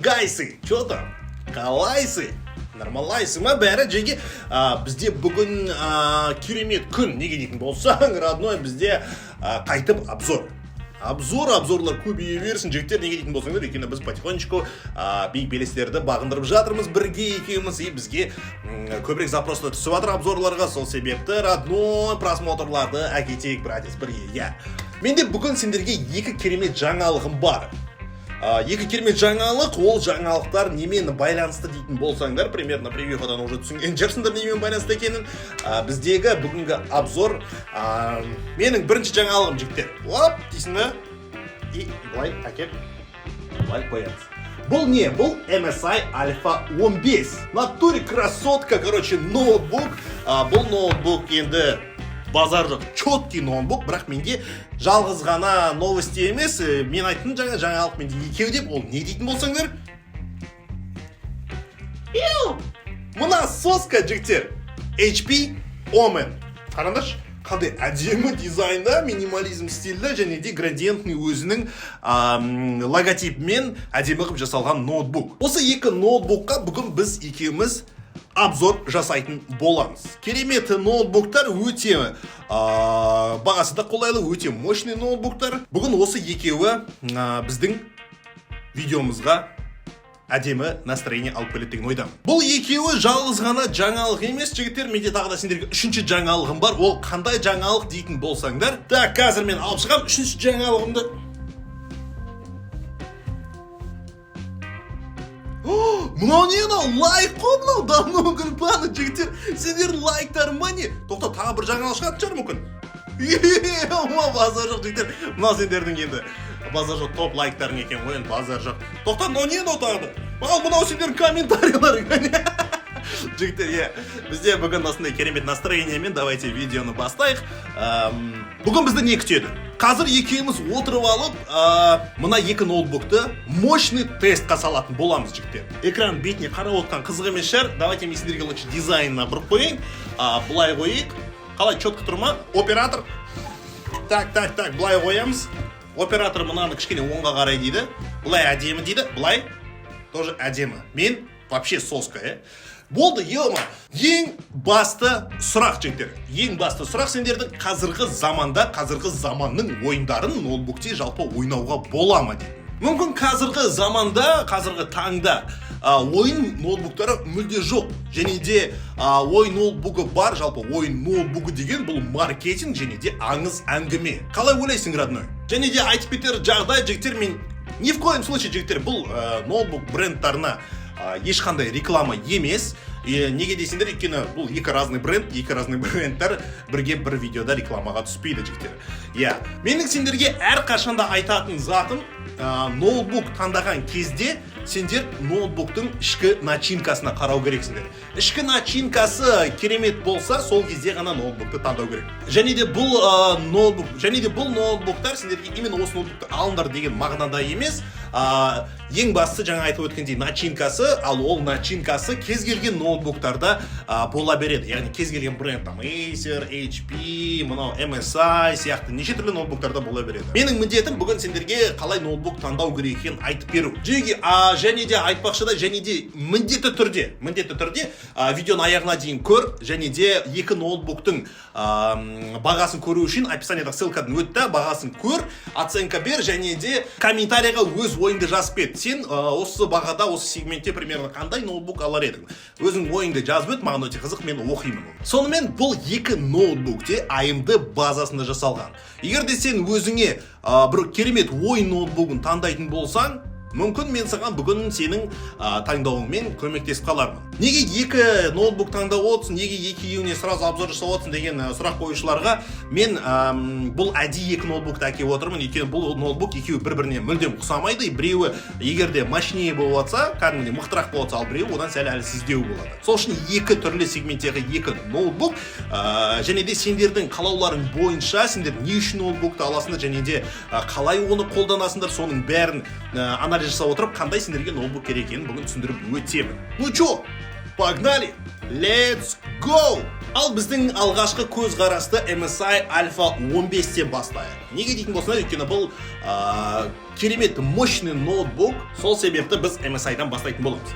гайсы, чё там? Қалайсы? Нормалайсы ма бәрі жеге? Бізде бүгін керемет күн, неге дейтін болсаң, родной, бізде қайтып обзорлар көбейе берсін жігіттер, неге дейтін болсаңдар, өйткені біз потихонечку биік белестерді бағындырып жатырмыз бірге екеуміз, и бізге көбірек запростар түсіп жатыр обзорларға, сол себепті родной просмотрларды әкетейік, братец, бірге. Менде бүгін сендерге екі керемет жаңалығым бар. Екі керемет жаңалық, ол жаңалықтар немен байланысты дейтін болсаңдар, примерно превьюхадан уже түсінген жерсіңдер немен байланысты екенін. Біздегі бүгінгі обзор менің бірінші жаңалығым жігіттер. Оп, дейсің бе? И былай әкеп, былай қоямыз. Бұл не? Бұл MSI Alpha 15. Натуре красотка, короче, ноутбук. Бұл ноутбук енді базар жоқ, четкий ноутбук, бірақ менде жалғыз ғана новости емес, мен айттым жаңалық менде екеу деп, ол не дейтін болсаңдар? Мына соска жігіттер, HP Omen. Қараңдаршы, қандай әдемі дизайнда, минимализм стильда, және де градиентный өзінің логотипімен әдемі қылып жасалған ноутбук. Осы екі ноутбукқа бүгін біз екеуміз обзор жасайтын боламыз. Керемет ноутбуктар, өте бағасы да қолайлы, өте мощный ноутбуктар. Бүгін осы екеуі біздің видеомызға әдемі настроение алып келеді деген ойдамын. Бұл екеуі жалғыз ғана жаңалық емес, жігіттер, менде тағы да сендерге үшінші жаңалығым бар. Ол қандай жаңалық дейтін болсаңдар? Так, қазір мен алып шығам үшінші жаңалығымды. Мынау не мынау? Лайк қой мынау, давно күлпаны жігіттер. Сендердің лайктарың ба не? Тоқта, тағы бір жаңалық шығатын шығар мүмкін. Базар жоқ жігіттер. Мынау сендердің енді базар жоқ топ лайктарың екен ғой, енді базар жоқ. Тоқта, мынау не мынау тағы да? Мынау сендердің комментарийларың. Жігіттер, бізде бүгін осындай керемет настроениемен давайте видеоны бастайық. Бүгін бізді не күтеді? Қазір екеуміз отырып алып, мына екі ноутбукты мощный тестқа салатын боламыз, жігіттер. Экран бетіне қарап отқан қызық емес шығар. Давайте мен сендерге лучше дизайнына бұрып қойын. Бұлай қойық. Қалай четко тұр ма? Оператор. Так, бұлай қоямыз. Оператор мынаны кішкене оңға қарай дейді. Бұлай әдемі дейді. Бұлай тоже әдемі. Мен вообще соска, Болды, ема. Ең басты сұрақ, жігіттер. Ең басты сұрақ сендердің қазіргі заманның ойындарын ноутбукте жалпы ойнауға бола ма дейді. Мүмкін қазіргі таңда ойын ноутбуктары мүлде жоқ. Және де ойын ноутбугі бар, жалпы ойын ноутбугі деген бұл маркетинг және де аңыз әңгіме. Қалай ойлайсың, родной? Және де айтып кетер жағдай, жігіттер, мен ни в коем случае, жігіттер, бұл ноутбук брендтарына ешқандай реклама емес. Неге дейсіңдер, өйткені бұл екі разный брендтар бірге бір видеода рекламаға түспейді, жігіттер. Менің сендерге әрқашанда айтатын затым, ноутбук таңдаған кезде сендер ноутбуктың ішкі начинкасына қарау керексіңдер. Ішкі начинкасы керемет болса, сол кезде ғана ноутбукты таңдау керек. Және де бұл ноутбуктар сендерге именно осы ноутбукты алыңдар деген мағынада емес. Ең бастысы жаңа айтып өткендей начинкасы, ал ол начинкасы кез келген ноутбуктарда бола береді. Яғни кез келген бренд, там Acer, HP, мынау MSI сияқты неше түрлі ноутбуктарда бола береді. Менің міндетім бүгін сендерге қалай ноутбук таңдау керек екенін айтып беру. Және де айтпақшы да, және де міндетті түрде видеоның аяғына дейін көр, және де екі ноутбуктың бағасын көру үшін описанияда ссылкадан өтті, бағасын көр, оценка бер, және де комментарийға өз ойыңды жазып кет. Сен осы бағада, осы сегментте примерно қандай ноутбук алар едің? Өзің ойыңды жазып өт, маған өте қызық, мен оқимын. Сонымен бұл екі ноутбукте AMD базасында жасалған. Егер де сен өзіңе бір керемет ойын ноутбугын таңдайтын болсаң, мүмкін мен саған бүгін сенің таңдауыңмен көмектесіп қалармын. Неге екі ноутбук таңдап отырсың, неге екеуіне сразу обзор жасап отырсың деген сұрақ қоюшыларға мен бұл әдейі екі ноутбукты әкеліп отырмын. Өйткені бұл ноутбук екеуі бір-біріне мүлдем ұқсамайды. Біреуі егер де мощнее болып жатса, кәдімгідей мықтырақ болып жатса, ал біреуі одан сәл әлсіздеу болады. Сол үшін екі түрлі сегменттегі екі ноутбук, және де сендердің қалауларың бойынша сендер не үшін ноутбукты аласыңдар, және де қалай оны қолданасыңдар, соның бәрін анализ жасап отырып, қандай сендерге ноутбук керек екенін бүгін түсіндіріп өтемін. Ну чё, погнали! Let's go! Ал біздің алғашқы көзқарасты MSI Alpha 15-тен бастайық. Неге дейтін болсаңдар, өйткені бұл керемет мощный ноутбук, сол себепті біз MSI-дан бастайтын боламыз.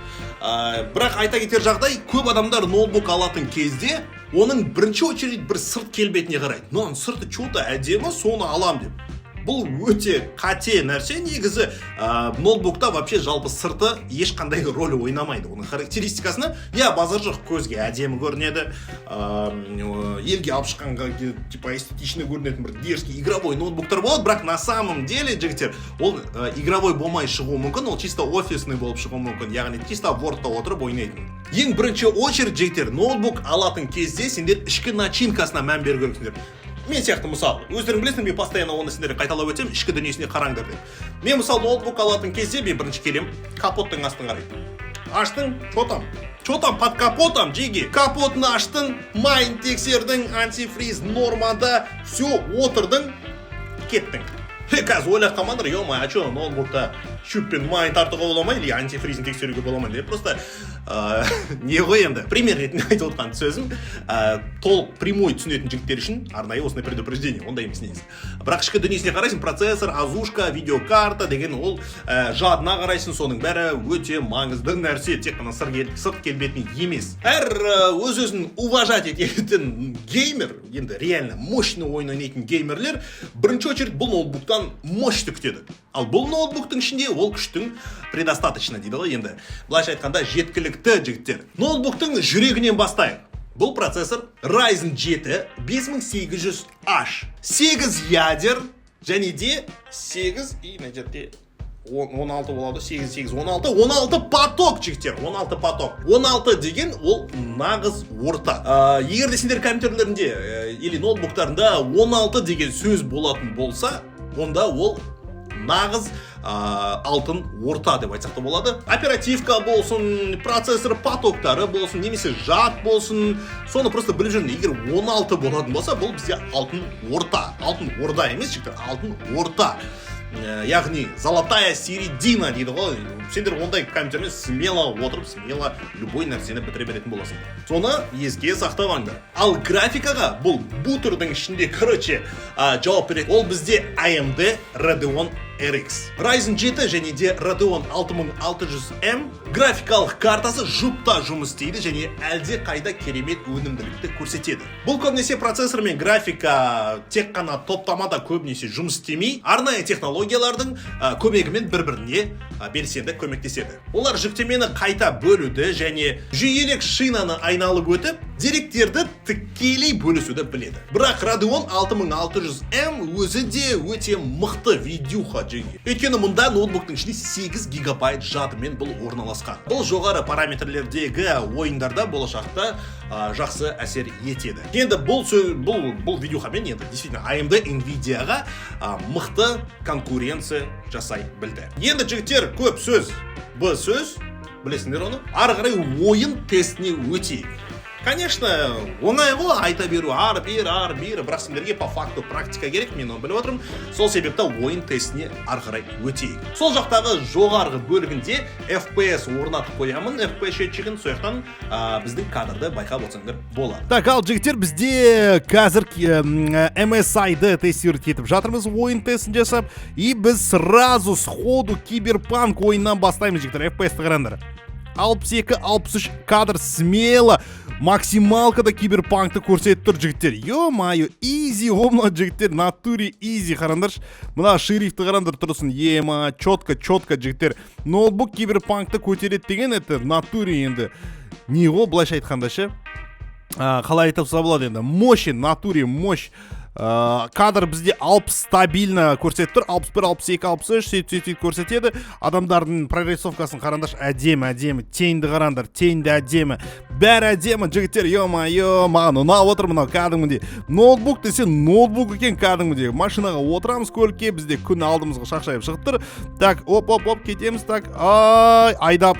Бірақ айта кетер жағдай, көп адамдар ноутбук алатын кезде оның бірінші очередь бір сырт келбетіне қарайды. Нон сырты чота әдемі, соны алам деп. Бұл өте қате нәрсе. Негізі ноутбукта вообще жалпы сырты ешқандай рөл ойнамайды. Оның характеристикасына базар жоқ, көзге әдемі көрінеді, елге алып шыққанға типа эстетичный көрінетін бір дерзкий игровой ноутбуктар болады, бірақ на самом деле жігіттер, ол игровой болмай шығуы мүмкін, ол чисто офисный болып шығуы мүмкін, яғни чисто Word'та отырып ойнайтын. Ең бірінші очередь жігіттер, ноутбук алатын кезде сендер ішкі начинкасына мән беру керексіңдер. Мен сияқты мысалы, өздерің білесіңдер, мен постоянно оны сендерге қайталап өтсем, ішкі дүниесіне қараңдар деп. Мен мысалы ноутбук алатын кезде мен бірінші келем, капоттың астын қараймын. Аштың, чотам под капотом, жеги. Капотын аштың, майын тексердің, антифриз нормада, все, отырдың, кеттің. Қазір ойлап қалмаңдар, ё-май, а что, ноутбукта шүппен майын тартуға бола ма, или антифризін тексеруге бола ма деп. Просто не ғой енді, пример ретінде айтып отқан сөзім, толық прямой түсінетін жігіттер үшін арнайы осындай предупреждение, ондай емес негізі. Бірақ ішкі дүниесіне қарайсың, процессор, азушка, видеокарта деген ол жадына қарайсың, соның бәрі өте маңызды нәрсе, тек қана сырт келбетіне емес. Әр өз-өзін уважать ететін геймер, енді реально мощный ойын ойнайтын геймерлер бірінші очередь бұл ноутбуктан мощты күтеді. Ал бұл ноутбуктың ішінде ол күштің предостаточно дейді ғой енді. Былайша айтқанда жеткілікті жігіттер. Ноутбуктың жүрегінен бастайық. Бұл процессор Ryzen 7 5800H. 8 ядер және де 8 и на жерде 16 болады, 16 поток жігіттер, 16 поток. 16 деген ол нағыз орта. Егер де сендер компьютерлерінде или ноутбуктарында 16 деген сөз болатын болса, онда ол нағыз алтын орта деп айтсақ та болады. Оперативка болсын, процессор потоктары болсын, немесе жад болсын, соны просто біліп жүрін. Егер 16 болатын болса, бұл бізде алтын орта. Алтын орда емес, жігіттер, алтын орта. Яғни золотая середина дейді ғой. Сендер ондай компьютермен смело отырып, смело любой нәрсені бітіре беретін боласың. Соны еске сақтаваңдар. Ал графикаға бұл бутердің ішінде, жауап береді. Ол бізде AMD Radeon RX. Ryzen 7 және де Radeon 6600M графикалық картасы жұпта жұмыс істейді және әлде қайда керемет өнімділікті көрсетеді. Бұл көбінесе процессор мен графика тек қана топтамада көбінесе жұмыс істемей, арнайы технологиялардың көмегімен бір-біріне белсенді көмектеседі. Олар жүктемені қайта бөлуді және жүйелік шинаны айналып өтіп, деректерді тікелей бөлісуді біледі. Бірақ Radeon 6600M өзі де өте мықты видеоға жеге. Өйткені мұнда ноутбуктың ішінде 8 гигабайт жадымен бұл орналасқан. Бұл жоғары параметрлердегі ойындарда болашақта жақсы әсер етеді. Енді бұл видеоғамен енді действительно AMD Nvidia-ға мықты конкуренция жасай білді. Енді жігіттер, көп сөз, бұл сөз, білесіңдер оны, ары қарай ойын тестіне өтейік. Конечно, оңай ғой айта беру, ары бері, бірақ сендерге по факту практика керек, мен оны біліп отырмын. Сол себепті ойын тестіне ары қарай өтейік. Сол жақтағы жоғарғы бөлігінде FPS орнатып қоямын, FPS счетчигін, сояқтан біздің кадрды байқап отырсаңдар болады. Так, ал жігіттер, бізде қазір MSI-ды тестировать етіп жатырмыз, ойын тестін жасап, и біз сразу сходу Киберпанк ойыннан бастаймыз, жігіттер, FPS-ті қараңдар. 62-63 кадр смело максималкада Киберпанкты көрсетіп тұр, жігіттер. Ё-майо, изи омна, жігіттер, натуре изи қарандаршы. Мына шрифті қарандар тұрсын, ема, чотка, жігіттер. Ноутбук Киберпанкты көтереді деген, это натуре енді. Не ғой, былайша айтқанда ше? Қалай айтылса болады енді. Мощен, натуре, мощь. Кадр бізде 60 стабильно көрсетіп тұр, 61, 62, 63, сөйтіп көрсетеді. Адамдардың прорисовкасын қарандаш әдемі, теңді қарандар, теңді әдемі. Бәрі әдемі, жігіттер, ё-майо, маған ұнап отыр мынау кәдімгідей. Ноутбук десе, ноутбук екен кәдімгідей. Машинаға отырамыз көлікке, бізде күн алдымызға шақшайып шығып тұр. Так, оп, кетеміз, так, айдап,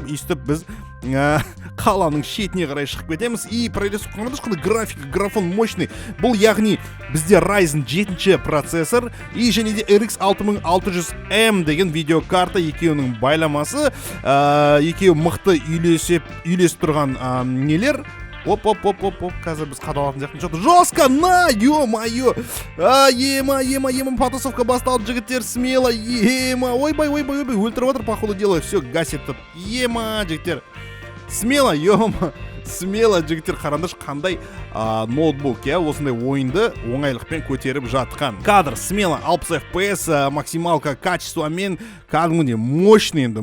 үйстіп біз қаланың шетіне қарай шығып кетеміз. И прорисовка қандай графон мощный. Бұл яғни бізде Ryzen 7 процессор и және де RX 6600M деген видеокарта, екеуінің байламасы, екеуі мықты үйлесіп тұрған нелер, Оп, қазір біз қадалатын сияқты жоқ. Жестко, на, ё-моё. Ема, потасовка басталды, жігіттер, смело, ема. Ойбай, өлтіріп отыр, походу дело, все, гасит тут. Ема, жігіттер. Смело, ё-ма. Смело, жігіттер, қараңдаршы қандай ноутбук, я осындай ойынды оңайлықпен көтеріп жатқан. Кадр, смело, 60 FPS, максималка качествомен, кәдімгідей мощный енді,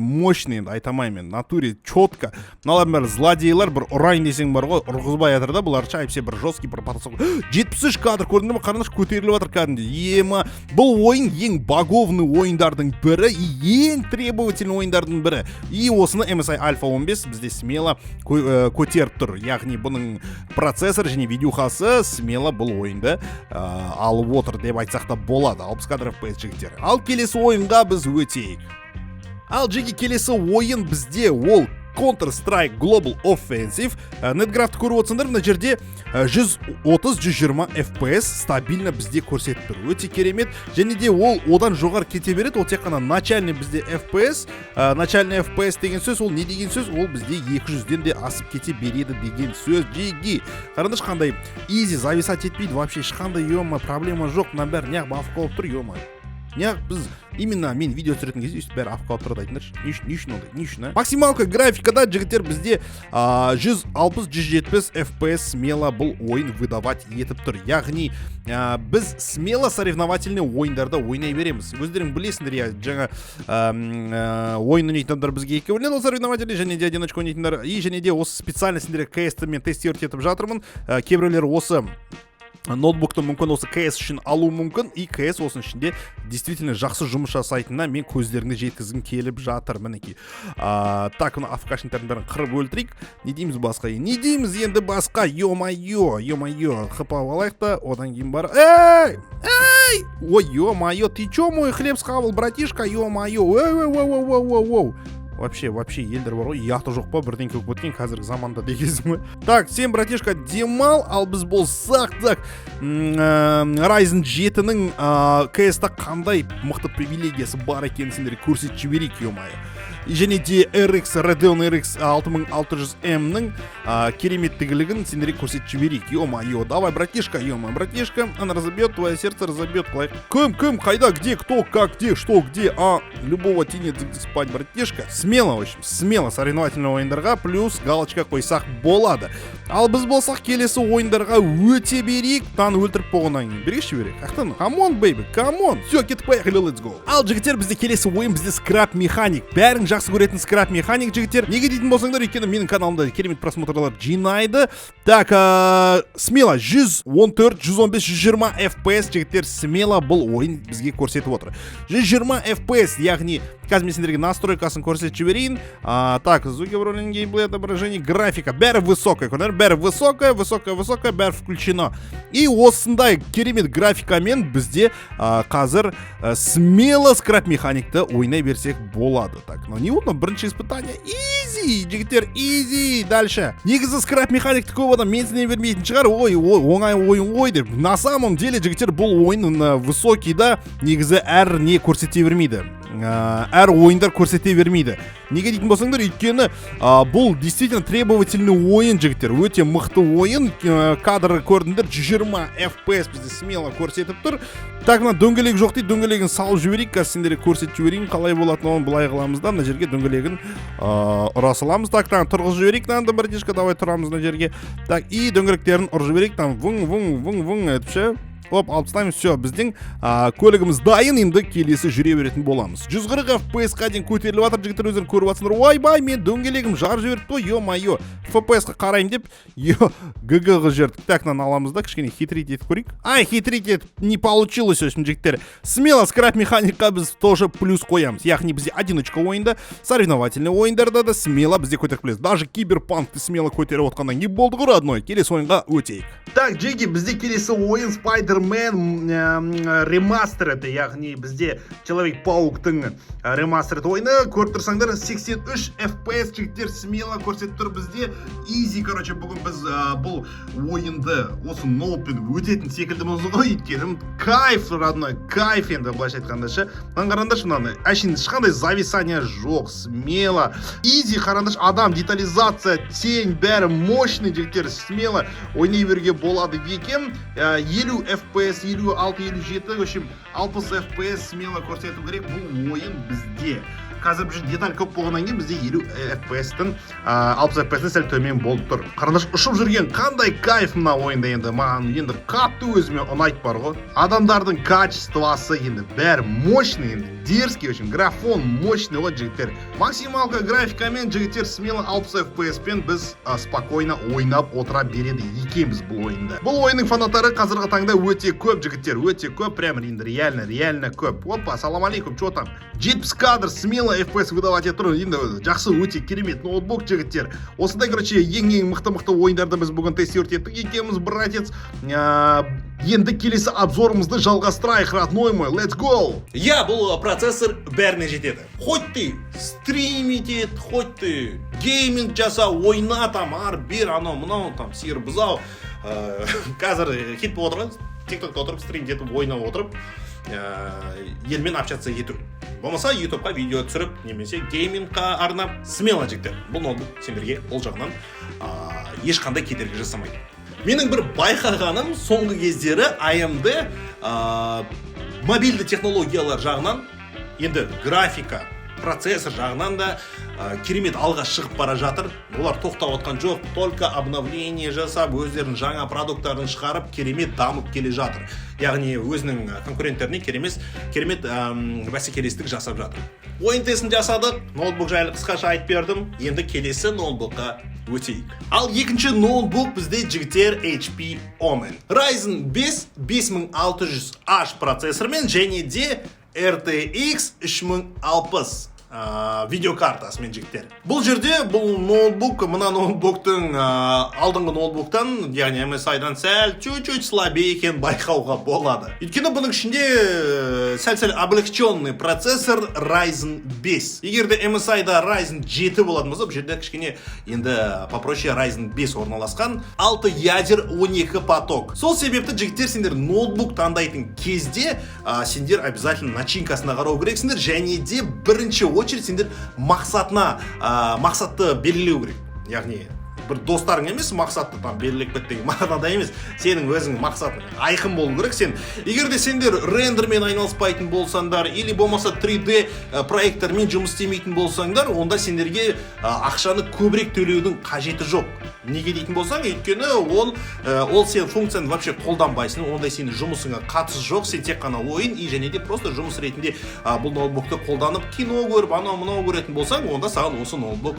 айтамаймен, натуре, четко. Мыналардың бәрі злодейлар, бір ұрайын десең бар ғой, ұрғызбай жатыр да, бұлар әйтпесе бір жесткий, бір потасовка. 73 кадр көрдіңдер ме, қараңдаршы, көтеріліп жатыр кәдімгідей. Ема, бұл ойын ең баговный ойындардың бірі, ең требовательный ойындардың бірі. И осыны MSI Alpha 15 бізде смело көтеріп тұр. Яғни бұның процессор және видеохасы смело бұл ойынды алып отыр деп айтсақ та болады. 60 кадр FPS жігіттер. Ал келесі ойынға біз өтейік. Ал жеге келесі ойын бізде ол Counter-Strike Global Offensive. Netgraph-ты көріп отырсыңдар, мына жерде 130-120 FPS стабильно бізде көрсетіп тұр. Өте керемет. Және де ол одан жоғары кете береді. Ол тек қана начальный бізде FPS. Начальный FPS деген сөз, ол не деген сөз? Ол бізде 200-ден де асып кете береді деген сөз. Жеги. Қараңдаршы қандай easy, зависать етпейді. Вообще ешқандай проблема жоқ. Мына бәрі неғып афк алып тұр, ё-ма. Неғып біз именно мен видео түсіретін кезде өйстіп бәрі афк алып тұрады айтыңдаршы. Не үшін ондай? Не үшін, а? Максималка графикада жігіттер бізде 160-170 FPS смело бұл ойын выдавать етіп тұр. Яғни біз смело соревновательный ойындарда ойнай береміз. Өздерің білесіңдер, я жаңа ойын ойнайтындар бізге екі бөлінеді, ол соревновательный, және де одиночка ойнайтындар. И және де осы специально сендерге CS-ті мен тестировать етіп жатырмын. Кейбіреулер осы ноутбукты мүмкін осы CS үшін алу мүмкін, и CS осының ішінде действительно жақсы жұмыс жасайтынына мен көздеріңді жеткізгім келіп жатыр, мінекей. Так, мына афкашниктардың бәрін қырып өлтірейік. Не дейміз басқа? Не дейміз енді басқа? Ё-моё, хыпап алайық та, одан кейін бар. Эй! Ой, ё-моё, ты чё мой хлеб схавал, братишка? Ё-моё, воу. Вообще елдер бар ғой, яқты жоқ па, бірден көк өткен қазіргі заманда дегенсің. Так, сен, братишка, демал, ал біз болсақ, так, Ryzen 7-нің CS-та қандай мықты привилегиясы бар екенін сендерге көрсетіп жіберейік, ё-моё. Және де Radeon RX 6600M-нің кереметтігілігін сендерге көрсетіп жіберейік. Ё-моё, давай, братишка, она разобьет, твое сердце разобьет. Кім, қайда, где, кто, как, где, что, где, любого тенет спать, братишка. Смело, в общем, смело соревновательный ойындарға плюс галочка қойсақ болады. Ал біз болсақ келесі ойындарға өте берейік, таны өлтіріп болғаннан кейін. Берейікші берейік. Ақтан, come on, baby, come on. Все, кетіп поехали, let's go. Ал жігіттер, бізде келесі ойын бізде Scrap Mechanic. Бәрің жақсы көретін Scrap Mechanic жігіттер. Неге дейтін болсаңдар, өйткені менің каналымда керемет просмотрлар жинайды. Так, смело 114, 115, 120 FPS жігіттер смело бұл ойын бізге көрсетіп отыр. 120 FPS, яғни қазір мен сендерге настройкасын көрсетіп жіберейін. Так, звуки управления геймплей, отображение, графика. Бәрі высокая, бәрі высокая, бәрі включено. И осындай керемет графикамен бізде қазір смело Scrap Mechanic'ті ойнай берсек болады. Так, но не удно, бірінші испытание. Easy, жігіттер, easy. Дальше. Негізі Scrap Mechanic'ті көп адам мен сіне бермейтін шығар. Ой, оңай ойын ой деп. На самом деле, жігіттер, бұл ойын высокий да, негізі әр не көрсете бермейді. Әр ойындар көрсете бермейді. Неге дейтін болсаңдар, өйткені бұл действительно требовательный ойын жігіттер. Өте мықты ойын. Кадры көрдіңдер, 120 FPS бізде смело көрсетіп тұр. Так, мына дөңгелек жоқ дейді, дөңгелегін салып жіберейік, қазір сендерге көрсетіп жіберейін, қалай болатынын оны былай қыламыз да, мына жерге дөңгелегін ұра саламыз. Так, тұрғыз жіберейік, мынандай братишка, давай тұрамыз мына жерге. Так, и дөңгелектерін ұрып жіберейік, там вың етіп ше. Оп, алып тастаймыз, все, біздің көлігіміз дайын, енді келесі жүре беретін боламыз. 140 FPS-қа дейін көтеріліп жатыр, жігіттер өздерің көріп жатсыңдар. Ойбай, мен дөңгелегім жар жіберді, ё-моё. FPS-қа қарайым деп, ГГ-ға жердік. Так, наны аламыз да, кішкене хитрить етіп көрейік. Хитрить етіп не получилось, өсім жігіттер. Смело Scrap Mechanic'қа біз тоже плюс қоямыз. Яғни бізде одиночка ойында, соревновательный ойындарда да смело бізде көтеріп білесіз. Даже Киберпанкты смело көтеріп отқанда не болды ғой родной. Келесі ойынға өтейік. Так, жеги, бізде келесі ойын Spider Spider-Man ремастереді, яғни бізде Человек-пауктың ремастереді ойны көріп тұрсаңдар 83 FPS жігіттер смело көрсетіп тұр бізде. Easy, короче, бүгін біз бұл ойынды осы ноутпен өтетін секілдіміз ғой, өйткені кайф, родной, кайф енді былайша айтқанда ше. Қараңдаршы мынаны, әшейін ешқандай зависание жоқ, смело. Easy, қараңдаршы, адам, детализация, тень, бәрі мощный жігіттер, смело ойнай беруге болады екен. 50 FPS, 56-57, в общем, 60 FPS смело көрсету керек бұл ойын бізде. Қазір бір деталь көп болғаннан кейін бізде 50 FPS-тің 60 FPS-тің сәл төмен болып тұр. Қарындаш, ұшып жүрген қандай кайф мына ойында енді. Маған енді қатты өзіме ұнайды бар ғой. Адамдардың качествосы енді бәрі мощный енді. Дерзкий, в общем, графон мощный ғой жігіттер. Максималка графикамен жігіттер смело 60 FPS-пен біз спокойно ойнап отыра береді екенбіз бұл ойында. Бұл ойынның фанаттары қазіргі таңда өте көп жігіттер, өте көп, прям енді реально көп. Опа, салам алейкум, что там? 70 кадр смело FPS выдавать етір, енді жақсы өте керемет ноутбук жігіттер. Осындай, короче, ең мықты ойындарды біз бүгін тестировать еттік екенбіз, братец. Енді келесі обзорымызды жалғастырайық, родной мой, let's go! Я бұл процессор бәріне жетеді. Хоть ты стримить ет, хоть ты гейминг жаса, ойна там, бер, анау, мынау, там, сиыр бұзау. Қазір хит болып отырған, тиктокта отырып, стримде етіп, ойнап отырып, елмен общаться ету. Болмаса ютубқа видео түсіріп, немесе геймингқа арнап, смело жігіттер. Бұл ноутбук сендерге ол жағынан ешқандай кедергі жасамайды. Менің бір байқағаным соңғы кездері AMD мобильді технологиялар жағынан, енді графика, процессор жағынан да керемет алға шығып бара жатыр. Олар тоқтап отқан жоқ, только обновление жасап, өздерінің жаңа продукттарын шығарып, керемет дамып келе жатыр. Яғни өзінің конкуренттеріне керемет бәсекелестік жасап жатыр. Ойын тестін жасадық, ноутбук жайлы қысқаша айтып бердім. Енді келесі ноутбукқа өтейік. Ал екінші ноутбук бізде жігіттер HP Omen. Ryzen 5 5600H процессормен және де RTX 3060 видеокартасымен жігіттер. Бұл жерде бұл ноутбук, мына ноутбуктың алдыңғы ноутбуктан, яғни MSI-дан сәл чуть-чуть слабее екен байқауға болады. Өйткені бұның ішінде сәл-сәл облегченный процессор Ryzen 5. Егер де MSI-да Ryzen 7 болатын болса, бұл жерде кішкене енді попроще Ryzen 5 орналасқан, 6 ядер 12 поток. Сол себепті жігіттер сендер ноутбук таңдайтын кезде сендер обязательно начинкасына қарау керексіңдер, және де бірінші очередь сендер мақсатты белгілеу керек. Яғни бір достарың емес, мақсатты там белгілеп кеткен мағынада емес, сенің өзің мақсатың айқын болу керек. Сен егер де сендер рендермен айналыспайтын болсаңдар или болмаса 3D проектормен жұмыс істемейтін болсаңдар, онда сендерге ақшаны көбірек төлеудің қажеті жоқ. Неге дейтін болсаң, өйткені ол сен функцияны вообще қолданбайсың, ондай сенің жұмысыңа қатысы жоқ, сен тек қана ойын және де просто жұмыс ретінде бұл ноутбукты қолданып кино көріп, анау-мынау көретін болсаң, онда саған осы ноутбук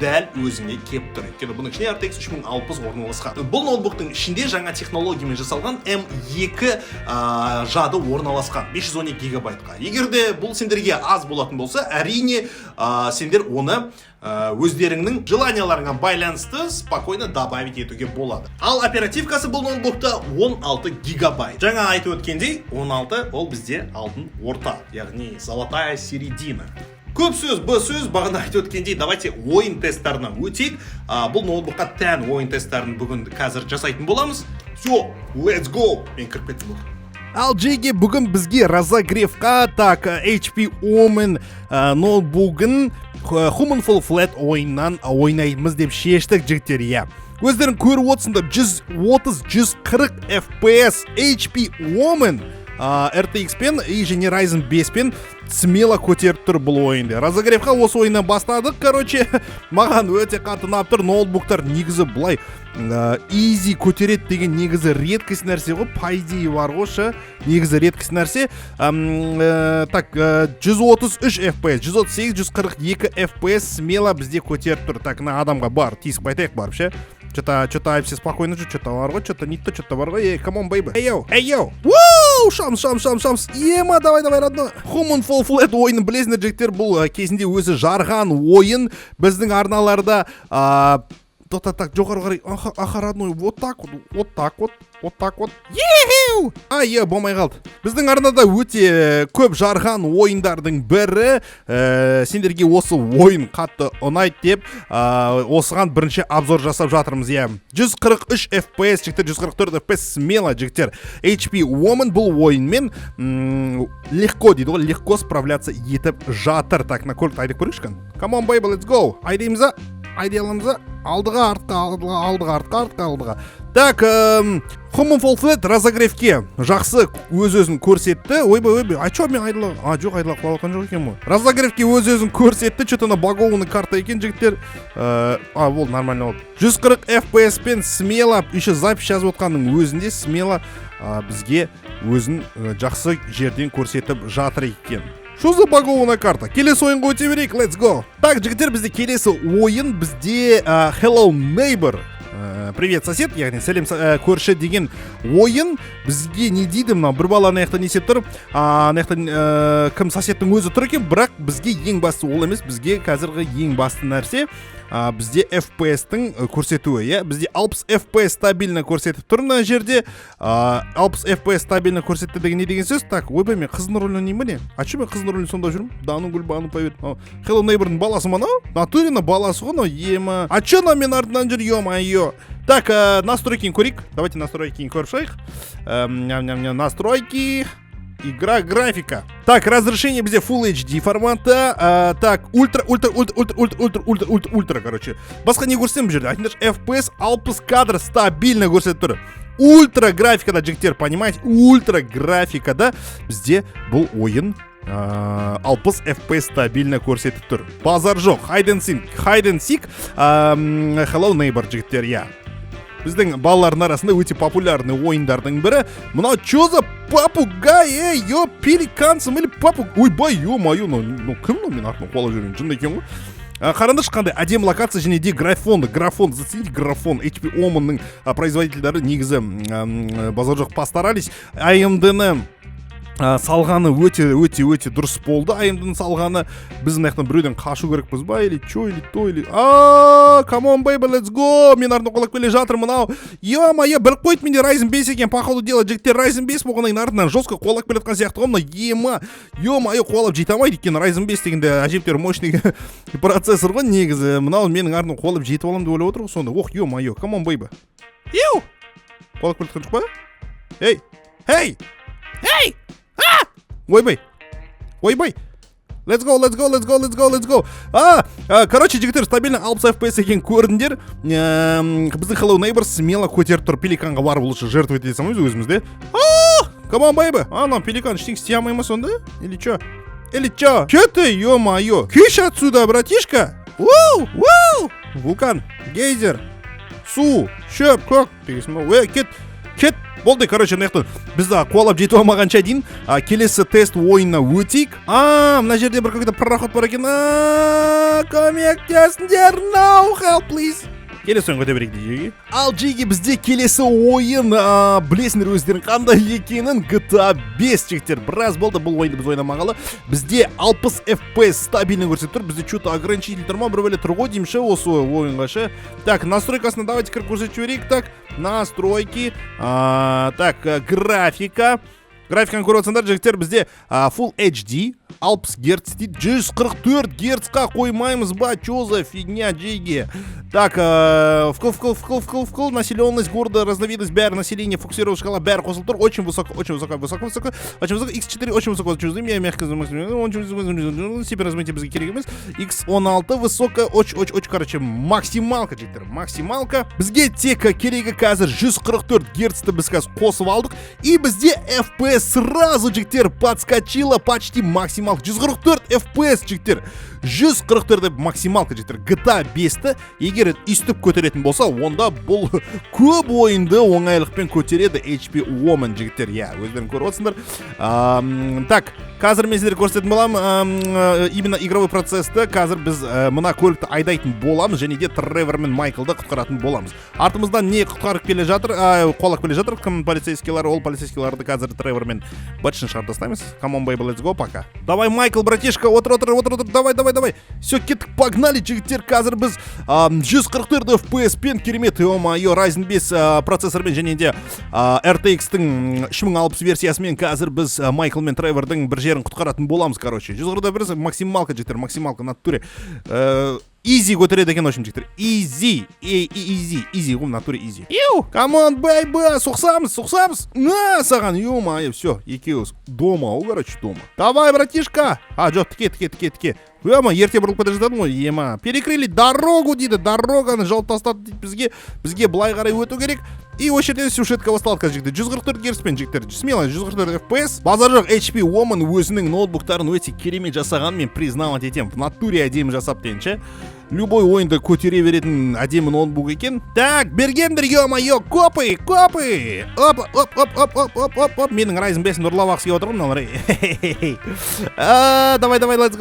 дәл өзіңе кеп тұр. Өйткені бұның ішінде RTX 3060 орналасқан. Бұл ноутбуктың ішінде жаңа технологиямен жасалған M2 жады орналасқан 512 гигабайтқа. Егер де бұл сендерге аз болатын болса, әрине сендер оны өздеріңнің желанияларыңа байланысты спокойно добавить етуге болады. Ал оперативкасы бұл ноутбукта 16 гигабайт. Жаңа айтып өткендей, 16 ол бізде алтын орта, яғни золотая середина. Көп сөз, бағана айтып өткендей, давайте ойын тесттарына өтейік. Бұл ноутбукқа тән ойын тесттарын бүгін қазір жасайтын боламыз. Все, let's go! Мен кіріп кеттім бұл. Ал жеге бүгін бізге разогревқа так HP Omen ноутбугын Human Fall Flat ойыннан ойнаймыз деп шештік жігіттер, иә. Өздерің көріп отырсыңдар 130-140 FPS HP Omen RTX пен және Ryzen 5 пен смело көтеріп тұр бұл ойынды. Разогревқа осы ойыннан бастадық, короче, маған өте қатты ұнап тұр. Ноутбуктар негізі бұлай easy көтереді деген негізі редкость нәрсе ғой, по идее бар ғой, негізі редкость нәрсе. Так, 133 FPS, 138, 142 FPS смело бізде көтеріп тұр. Так, на адамға бар, тиісіп айтайық барып, ше. Что-то все спокойно же, что-то бар ғой, что-то не то, что-то бар ғой. Come on, baby. Эй, йоу. Воу, шамс. Ема, давай, родной. Human Fall Flat ойыны білесіңдер жігіттер, бұл кезінде өзі жарған ойын. Біздің арналарда так жоғары қарай аха родной вот так вот болмай қалды. Біздің арнада өте көп жарған ойындардың бірі, сендерге осы ойын қатты ұнайды деп осыған бірінші обзор жасап жатырмыз. 143 FPS жігіттер, 144 FPS смело жігіттер. HP Woman бұл ойынмен легко дейді ғой, легко справляться етіп жатыр. Так, на көлікті айдып көрейікші. Come on baby, let's go. Айдаймыз а? Айдай аламыз а? Алдыға. Так, Human Fall Flat разогревке жақсы өз-өзін көрсетті. Ойбай, а чё мен айдыла? Жоқ, айдыла құлаватқан жоқ екен ғой. Разогревке өз-өзін көрсетті. Чё-то на багованный карта екен жігіттер. Ол нормально болды. 140 FPS пен смело, еще запись жазып отқанның өзінде смело бізге өзін жақсы жерден көрсетіп жатыр екен. Что за багованная карта? Келесі ойынға өте берейік, let's go. Так, жігіттер, бізде келесі ойын бізде Hello Neighbor. Привет, сосед, яғни сәлем көрші деген ойын. Бізге не дейді мына бір бала аяқта не істеп тұр, аяқта кім соседтің өзі тұр екен, бірақ бізге ең басты ол емес, бізге қазіргі ең басты нәрсе бізде FPS-тің көрсетуі, бізде 60 FPS стабильно көрсетіп тұр мына жерде. 60 FPS стабильно көрсетті деген не деген сөз? Так, ойбай, мен қыздың рөлін ойнаймын ба не? А че мен қыздың рөлін сонда жүрмін? Дану гүл бағаны поверь. Hello Neighbor'дың баласы ма мынау? Натурина баласы ғой, ема. А че на мен артынан жүр, ё-моё. Так, настройкин көрейік. Давайте настройкин көріп шайық. Настройки. Игра, графика. Так, разрешение бізде Full HD формата. Так, ультра, короче. Басқа не көрсетем бұл жерде? Айтыңдаршы, FPS 60 кадр стабильно көрсетіп тұр. Ультра графикада, жігіттер, понимаете? Ультра графикада бізде бұл ойын 60 FPS стабильно көрсетіп тұр. Базар жоқ. Hide and Seek. Hello Neighbor, жігіттер, біздің балалардың арасында өте популярный ойындардың бірі. Мынау чё за попугай, пеликансым или попугай? Ойбай, ё-моё, кім мен артынан қуалап жүрген, жынды екен ғой. Қараңдаршы, қандай әдемі локация және де графон, зацените графон. HP Oman'ның производительдері негізі базар жоқ постарались. AMD-ні салғаны өте дұрыс болды. AMD-ні салғаны біз мынаяқтан біреуден қашу керекпіз ба, или чё, или то, или... Come on baby, let's go. Мен артынан қолап келе жатыр мынау. Ё-моё, бір қойт менде Ryzen 5 екен, походу дело жігіттер. Ryzen 5 болғаннан артынан жестко қолап келе жатқан сияқты ғой мына. Ё-моё, қолап жете алмайды екен. Ryzen 5 дегенде әжептәуір мощный процессор ғой негізі. Мынау менің артынан қолап жетіп аламын деп ойлап отыр ғой сонда. Ох, ё-моё, come on baby. Қолап келе жатқан жоқ па? Hey! Ойбай! Let's go. Короче, жігіттер, стабильно 60 FPS екен көрдіңдер. Біздің Hello Neighbor смело көтеріп тұр. Пеликанға барып лучше жертвовать ете салмаймыз өзімізде. Come on baby. Нам пеликан ештеңе істей алмай ма сонда? Или чё? Чё ты, ё-моё? Кеш отсюда, братишка. Вулкан, гейзер, су, шөп, көк. Кет. Болды, короче, мынаяқтан бізді қуалап жетіп алмағанша дейін келесі тест ойынына өтейік. Мына жерде бір какой-то пароход бар екен. Көмектесіңдер, no help please. Келесі ойынға өте берейік дейге. Ал жеге бізде келесі ойын, білесіңдер өздерің қандай екенін, GTA 5 жігіттер. Біраз болды бұл ойынды біз ойнамағалы. Бізде 60 FPS стабильно көрсетіп тұр. Бізде что-то ограничитель тұр ма, бір бөле тұр ғой деймін ше осы ойынға ше. Так, настройкасына давайте кіріп көрсетіп жіберейік. Так, настройки. Так, графика. Графиканы көріп отырсаңдар жігіттер, бізде Full HD 60 Гц дейді, 144 Гц-қа қоймаймыз ба, чё за фигня жеге. Так, вкл, населенность города, разновидность, бәрі население, фокусировка шкала, бәрі қосылып тұр, очень высоко, X4, очень высоко, очень мягко, сипер размытие бізге керек емес, X16, высоко, очень, короче, максималка жігіттер, максималка. Бізге тек керегі қазір 144 Гц-ті біз қазір қосып алдық, и бізде FPS сразу жігіттер подскочила почти максималка. 144 FPS жігіттер. 144 максималка жігіттер. GTA 5-ті егер үстіп көтеретін болса, онда бұл көп ойынды оңайлықпен көтереді HP Woman жігіттер. Өздерің көріп отырсыңдар. Так, қазір мен сіздерге көрсететін боламын именно игровой процессті. Қазір біз мына көлікті айдайтын боламыз және де Тревор мен Майклды құтқаратын боламыз. Артымыздан не құтқарып келе жатыр, қолап келе жатыр. Кім полицейскийлар? Ол полицейскийларды қазір Тревор мен бытшын шарт тастаймыз. Come on, baby, let's go, пока. Давай, Майкл, братишка, отыр. Давай. Все, кеттік, погнали, жігіттер. Қазір біз 144 FPS пен керемет, ё-моё, Ryzen 5 процессормен және де RTX-тің 3060 версиясымен қазір біз Майкл мен Тревордың бір жерін құтқаратын боламыз, короче. 141 максималка, жігіттер, максималка на туре. Easy көтереді екен, общем, жігіттер. Easy ғой, на туре easy. Come on, baby, соқсамыз. На, саған, ё-моё, все, екеуіз дома, короче, дома. Давай, братишка. Жоқ, тіке. Ема, ерте бұрылып кете жатады ғой, ема. Перекрыли дорогу дейді, дороганы жауып тастады дейді бізге былай қарай өту керек. И осы жерден сюжетка басталды қазір жігіттер. 144 герцпен жігіттер, смело 144 FPS. Базар жоқ, HP Woman өзінің ноутбуктарын өте керемет жасағанын мен признавать етем. В натуре әдемі жасап дейінші. Любой ойынды көтере беретін әдемі ноутбук екен. Так, бергендер, ё-моё, копы. Оп. Менің Ryzen 5-ін ұрлап ақсыға отырғым, мыналар. Давай, let's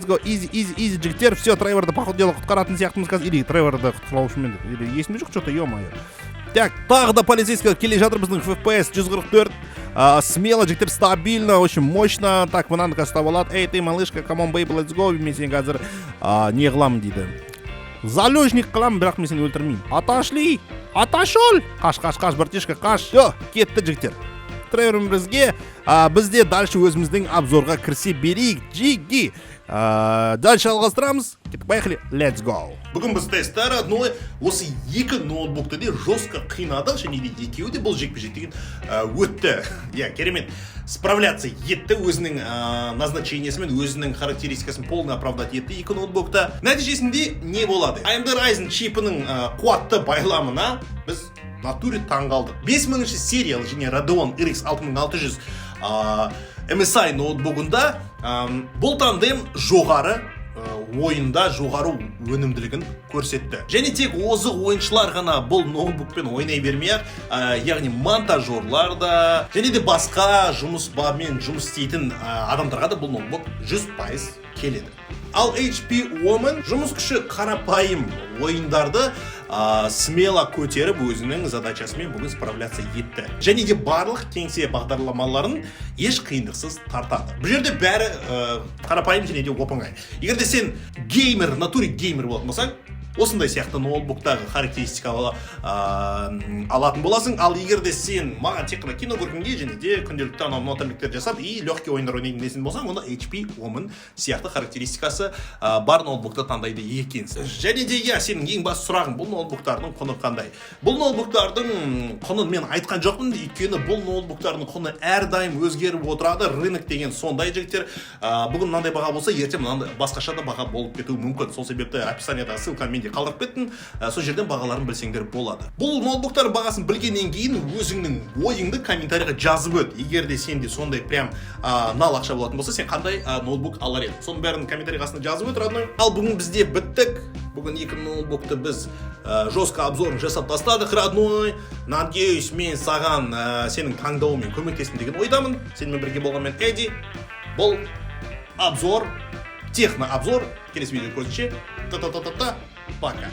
go. Easy, жігіттер. Все, Треворды походу дело құтқаратын сияқтымыз қазір. Или Треворды құтқарушымен. Или есімде жоқ, что-то, ё-моё. Так, тағы да полицейскийлер келе жатыр біздің FPS 144. Смело, жігіттер, стабильно, очень мощно. Так, мынаны қазір ұстап алады. Эй, ты, малышка, come on, baby, let's go. Мен сен қазір не қыламын дейді. Залежник қыламын, бірақ мен сені өлтірмеймін. Отошли. Қаш, братишка, қаш. Все, кетті, жігіттер. Тревор бізге, бізде дальше өзіміздің обзорға кірсе берейік, жиги. Дальше алғастырамыз. Кеттік, поехали, let's go. Бүгін біз тесттер одной осы екі ноутбукты де жестко қинадық, және де екеуі де бұл жекпе-жектен өтті. Керемет. Справляться етті, өзінің назначениесімен, өзінің характеристикасын полный оправдать етті екі ноутбукта. Нәтижесінде не болады? AMD Ryzen чипінің қуатты байламына біз натуре таңғалдық. 5000-ші сериялы және Radeon RX 6600 MSI ноутбугында бұл тандем жоғары ойында жоғары өнімділігін көрсетті. Және тек озық ойыншылар ғана бұл ноутбукпен ойнай бермей-ақ, яғни монтажерлар да, және де басқа жұмыс бабымен жұмыс істейтін адамдарға да бұл ноутбук 100% келеді. Ал HP Woman жұмыс күші қарапайым ойындарды смело көтеріп өзінің задачасымен бүгін справляться етті. Және де барлық кеңсе бағдарламаларын еш қиындықсыз тартады. Бұл жерде бәрі қарапайым және де оп-оңай. Егер де сен геймер, натуре геймер болатын болсаң, осындай сияқты ноутбуктағы характеристикалы алатын боласың. Ал егер де сен маған тек қана кино көргенге және де күнделікті ноутбуктер жасап и легкий ойындар ойнайтын десең болсаң, онда HP Woman сияқты характеристикасы бар ноутбукты таңдайды екенсің. Және де сенің ең басты сұрағың, бұл ноутбуктардың құны қандай? Бұл ноутбуктардың құнын мен айтқан жоқпын, өйткені бұл ноутбуктардың құны әрдайым өзгеріп отырады. Рынок деген сондай, жігіттер. Бүгін мынандай баға болса, ертең мынандай басқаша да баға болып кетуі мүмкін. Сол себепті описаниядағы ссылканы қалдырып кеттім, сол жерден бағаларын білсеңдер болады. Бұл ноутбуктар бағасын білгеннен кейін өзіңнің ойыңды комментарийға жазып өт. Егер де сенде сондай прям нал ақша болатын болса, сен қандай ноутбук алар едің? Соның бәрін комментарий қасына жазып өт, родной. Ал бүгін бізде біттік. Бүгін екі ноутбукты біз жестко обзорын жасап тастадық, родной. Надеюсь, мен саған сенің таңдауымен көмектестім деген ойдамын. Сенімен бірге болғанмен Эдди. Бұл обзор, техно обзор. Келесі видео көрсетше. Та-та-та-та-та. Пока.